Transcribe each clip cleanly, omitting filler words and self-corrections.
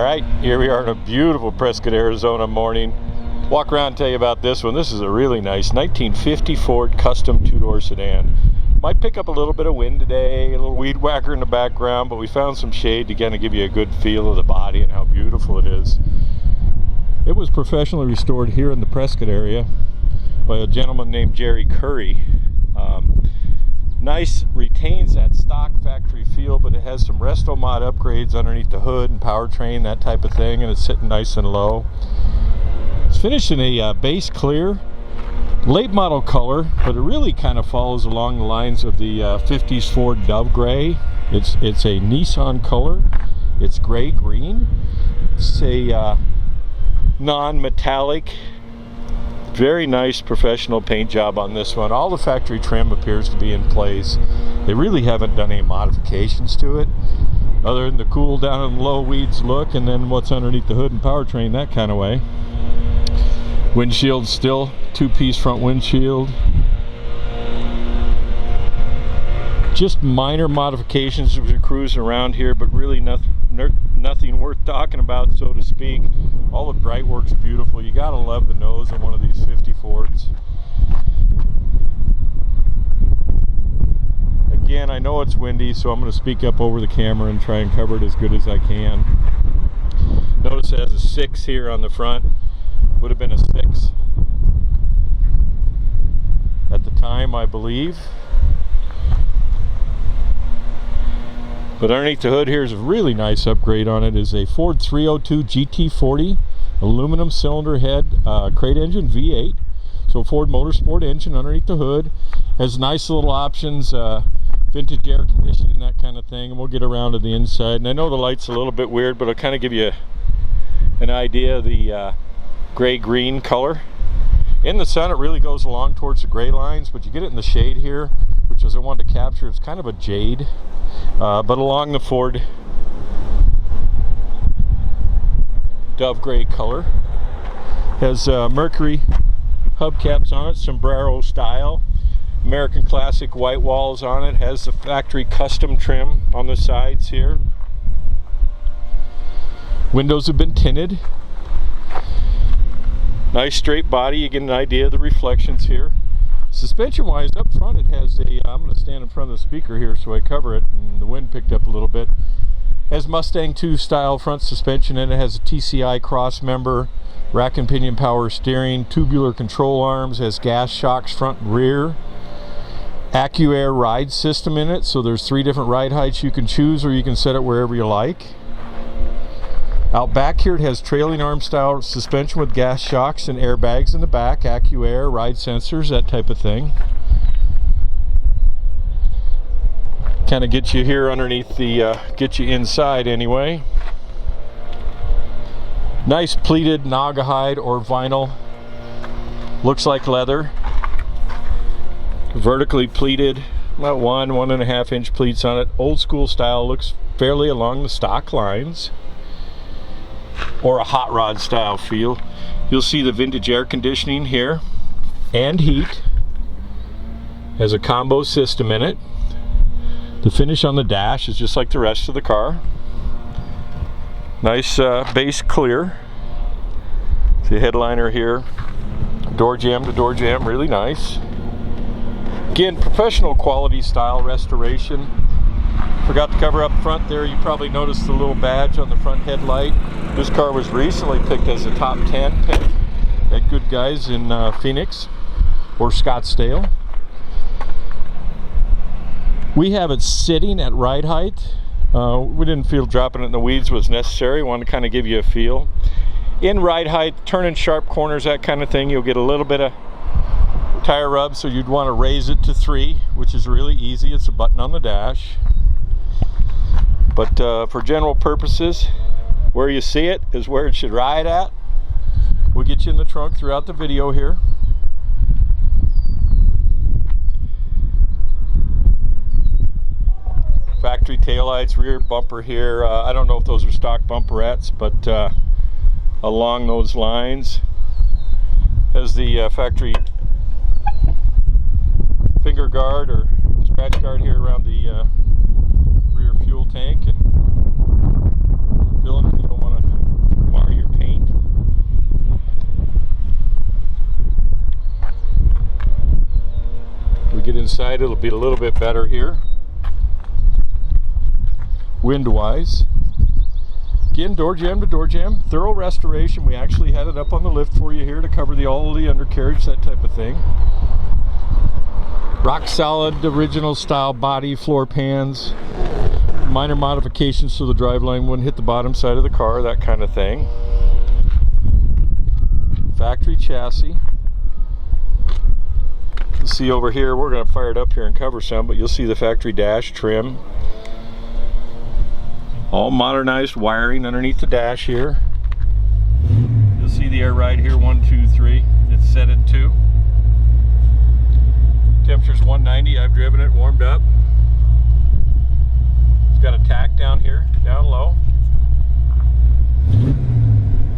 Alright, here we are in a beautiful Prescott, Arizona morning. Walk around and tell you about this one. This is a really nice 1950 Ford custom two-door sedan. Might pick up a little bit of wind today, a little weed whacker in the background, but we found some shade to kind of give you a good feel of the body and how beautiful it is. It was professionally restored here in the Prescott area by a gentleman named Jerry Curry. Nice, retains that stock factory feel, but it has some Resto-Mod upgrades underneath the hood and powertrain, that type of thing, and it's sitting nice and low. It's finished in a base clear, late model color, but it really kind of follows along the lines of the 50s Ford Dove Gray. It's a Nissan color. It's gray green. It's a non-metallic. Very nice professional paint job on this one. All the factory trim appears to be in place. They really haven't done any modifications to it other than the cool down and low weeds look and then what's underneath the hood and powertrain, that kind of way. Windshield still two-piece front windshield. Just minor modifications as we're cruising around here, but really nothing worth talking about, so to speak. All the bright work's beautiful. You gotta love the nose on one of these 50 Fords. Again, I know it's windy, so I'm going to speak up over the camera and try and cover it as good as I can. Notice it has a 6 here on the front. Would have been a 6 at the time, I believe. But underneath the hood here is a really nice upgrade on it. Is a Ford 302 GT-40 aluminum cylinder head crate engine V8. So Ford Motorsport engine underneath the hood. Has nice little options, vintage air conditioning, that kind of thing. And we'll get around to the inside. And I know the light's a little bit weird, but I'll kind of give you an idea of the gray-green color. In the sun it really goes along towards the gray lines, but you get it in the shade here, which is I wanted to capture. It's kind of a jade. But along the Ford Dove Gray color. Has Mercury hubcaps on it, Sombrero style. American Classic white walls on it. Has the factory custom trim on the sides here. Windows have been tinted. Nice straight body. You get an idea of the reflections here. Suspension wise, up front it has a, I'm going to stand in front of the speaker here so I cover it, and the wind picked up a little bit. Has Mustang 2 style front suspension, and it has a TCI cross member, rack and pinion power steering, tubular control arms, has gas shocks front and rear. AccuAir ride system in it, so there's 3 different ride heights you can choose, or you can set it wherever you like. Out back here it has trailing arm style suspension with gas shocks and airbags in the back, AccuAir, ride sensors, that type of thing. Kind of gets you here underneath the, get you inside anyway. Nice pleated naugahyde or vinyl. Looks like leather. Vertically pleated, about 1.5 inch pleats on it. Old school style, looks fairly along the stock lines. Or a hot rod style feel. You'll see the vintage air conditioning here and heat. Has a combo system in it. The finish on the dash is just like the rest of the car. Nice base clear. See a headliner here. Door jamb to door jamb, really nice. Again, professional quality style restoration. Forgot to cover up front there. You probably noticed the little badge on the front headlight. This car was recently picked as a top 10 pick at Good Guys in Phoenix or Scottsdale. We have it sitting at ride height. We didn't feel dropping it in the weeds was necessary. Wanted to kind of give you a feel. In ride height, turning sharp corners, that kind of thing, you'll get a little bit of tire rub, so you'd want to raise it to 3, which is really easy. It's a button on the dash. But for general purposes, where you see it is where it should ride at. We'll get you in the trunk throughout the video here. Factory taillights, rear bumper here. I don't know if those are stock bumperettes, but along those lines. Has the factory finger guard or scratch guard here around the rear fuel tank. And Bill, if you don't want to inside it'll be a little bit better here, wind-wise. Again, door jamb to door jamb, thorough restoration. We actually had it up on the lift for you here to cover all of the undercarriage, that type of thing. Rock solid, original style body, floor pans. Minor modifications so the driveline wouldn't hit the bottom side of the car, that kind of thing. Factory chassis. You'll see over here, we're going to fire it up here and cover some, but you'll see the factory dash trim. All modernized wiring underneath the dash here. You'll see the air ride here, 1, 2, 3. It's set at 2. Temperature's 190. I've driven it, warmed up. It's got a tack down here, down low.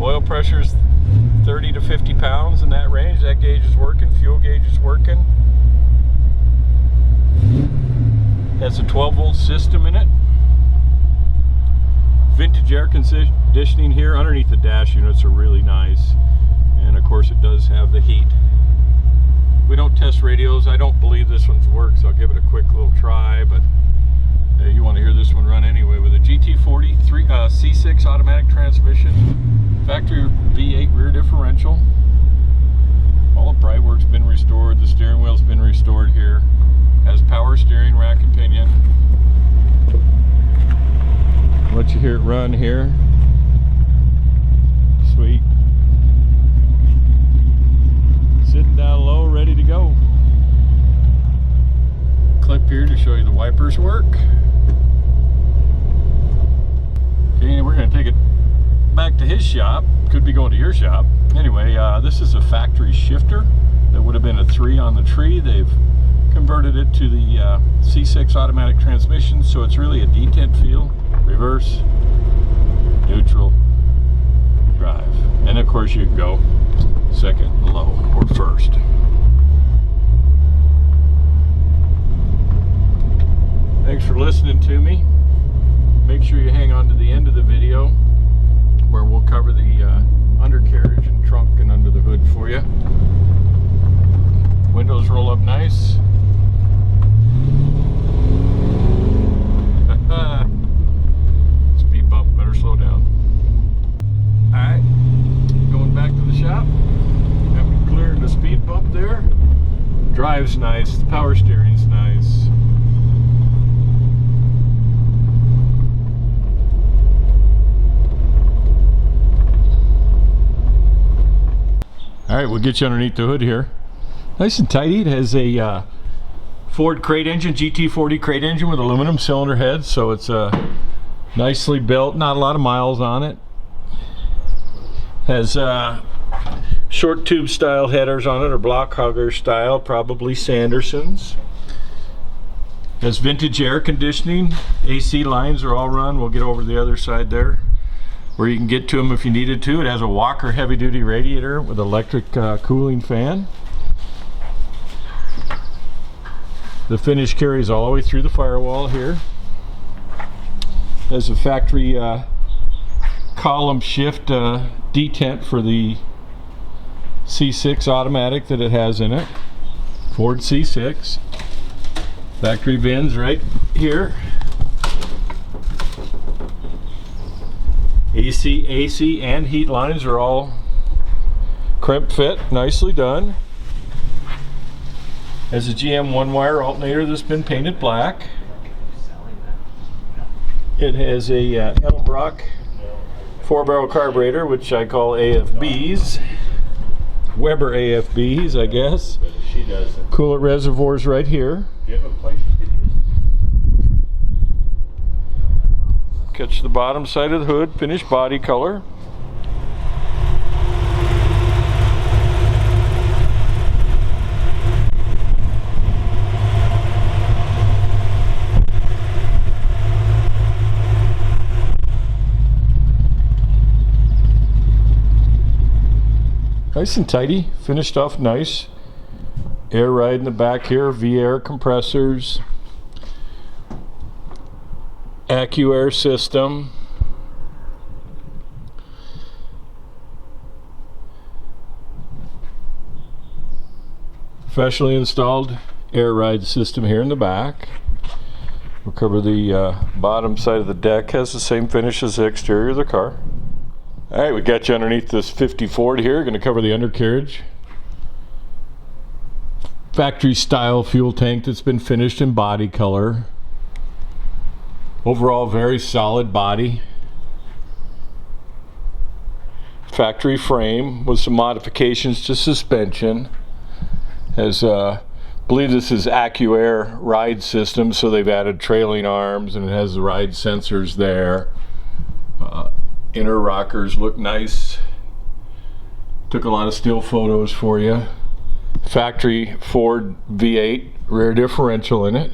Oil pressure's 30 to 50 pounds in that range. That gauge is working, fuel gauge is working. Has a 12-volt system in it. Vintage air conditioning here underneath the dash units are really nice, and of course it does have the heat. We don't test radios. I don't believe this one's works, so I'll give it a quick little try, but you want to hear this one run anyway. With a GT-40 C6 automatic transmission, factory V8 rear differential. All the pry work's been restored, the steering wheel's been restored here. Has power steering, rack and pinion. Let you hear it run here. Sweet. Sitting down low, ready to go. Clip here to show you the wipers work. Okay, we're going to take it back to his shop. Could be going to your shop. Anyway, this is a factory shifter. That would have been a 3 on the tree. They've converted it to the C6 automatic transmission, so it's really a detent feel. Reverse, neutral, drive. And of course you can go second, low, or first. Thanks for listening to me. Make sure you hang on to the end of the video where we'll cover the undercarriage and trunk and under the hood for you. Windows roll up nice. Speed bump, better slow down. Alright, going back to the shop. After clearing the speed bump there. Drive's nice, the power steering's nice. Alright, we'll get you underneath the hood here. Nice and tidy. It has a Ford crate engine, GT-40 crate engine with aluminum cylinder head, so it's nicely built, not a lot of miles on it. Has short tube style headers on it, or block hugger style, probably Sanderson's. Has vintage air conditioning. AC lines are all run. We'll get over the other side there where you can get to them if you needed to. It has a Walker heavy duty radiator with electric cooling fan. The finish carries all the way through the firewall here. There's a factory column shift detent for the C6 automatic that it has in it. Ford C6. Factory VINs right here. AC and heat lines are all crimp fit, nicely done. Has a GM 1-wire alternator that's been painted black. It has a Edelbrock 4-barrel carburetor, which I call AFBs. Weber AFBs, I guess. Coolant reservoirs right here. Do you have a place you could use? Catch the bottom side of the hood, finished body color. Nice and tidy, finished off nice. Air ride in the back here, V-air compressors. AccuAir system. Professionally installed air ride system here in the back. We'll cover the bottom side of the deck. Has the same finish as the exterior of the car. Alright, we got you underneath this 50 Ford here. Going to cover the undercarriage. Factory style fuel tank that's been finished in body color. Overall very solid body. Factory frame with some modifications to suspension. Has I believe this is AccuAir ride system, so they've added trailing arms and it has the ride sensors there. Inner rockers look nice. Took a lot of still photos for you. Factory Ford V8 rear differential in it.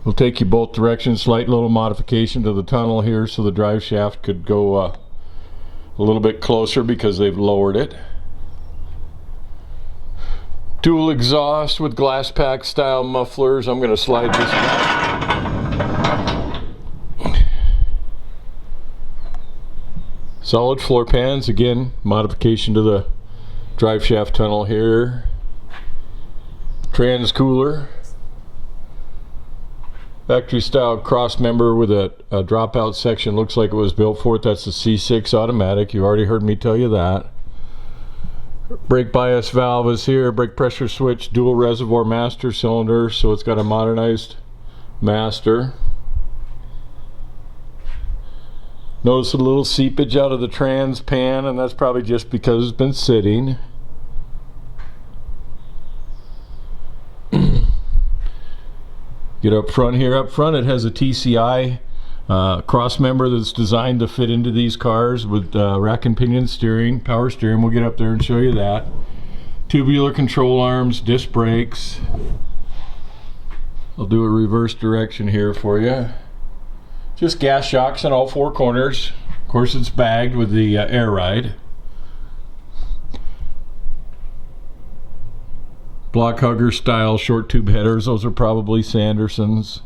We'll take you both directions. Slight little modification to the tunnel here so the drive shaft could go a little bit closer because they've lowered it. Dual exhaust with glass pack style mufflers. I'm going to slide this back. Solid floor pans. Again, modification to the drive shaft tunnel here. Trans cooler. Factory style cross member with a dropout section. Looks like it was built for it. That's the C6 automatic. You've already heard me tell you that. Brake bias valve is here. Brake pressure switch. Dual reservoir master cylinder. So it's got a modernized master. Notice a little seepage out of the trans pan, and that's probably just because it's been sitting. Get up front here. Up front it has a TCI cross member that's designed to fit into these cars with rack and pinion steering, power steering. We'll get up there and show you that. Tubular control arms, disc brakes. I'll do a reverse direction here for you. Just gas shocks on all four corners. Of course it's bagged with the air ride. Block hugger style short tube headers. Those are probably Sandersons.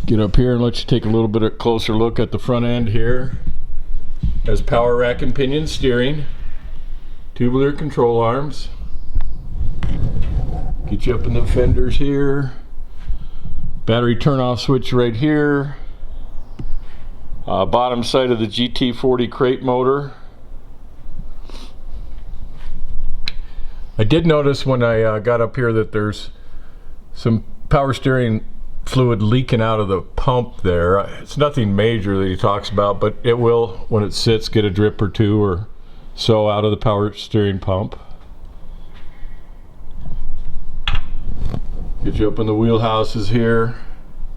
Get up here and let you take a little bit of closer look at the front end here. Has power rack and pinion steering. Tubular control arms. Get you up in the fenders here. Battery turn off switch right here. Bottom side of the GT-40 crate motor. I did notice when I got up here that there's some power steering fluid leaking out of the pump there. It's nothing major that he talks about, but it will, when it sits, get a drip or two or so out of the power steering pump. Get you up in the wheelhouses here.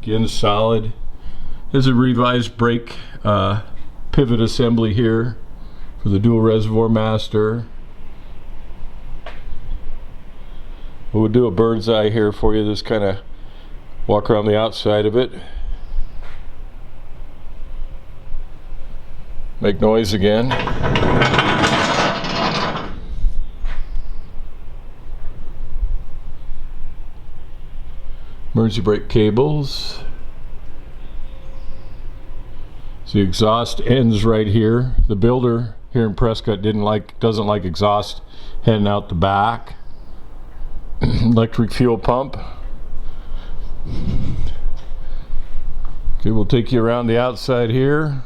Again, solid. There's a revised brake pivot assembly here for the dual reservoir master. We'll do a bird's eye here for you. Just kind of walk around the outside of it. Make noise again. Emergency brake cables. So the exhaust ends right here. The builder here in Prescott doesn't like exhaust heading out the back. Electric fuel pump. Okay, we'll take you around the outside here.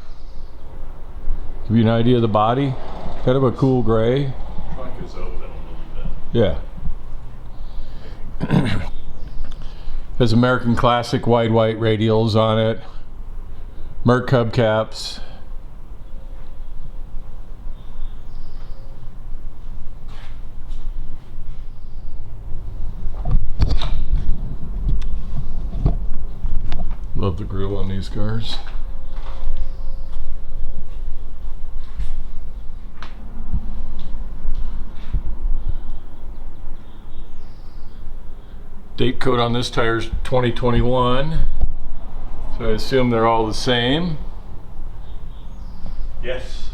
Give you an idea of the body. Kind of a cool gray. Trunk is open a little bit. Yeah. Has American Classic wide white radials on it. Merc hubcaps. Love the grill on these cars. Date code on this tire is 2021. So I assume they're all the same. Yes.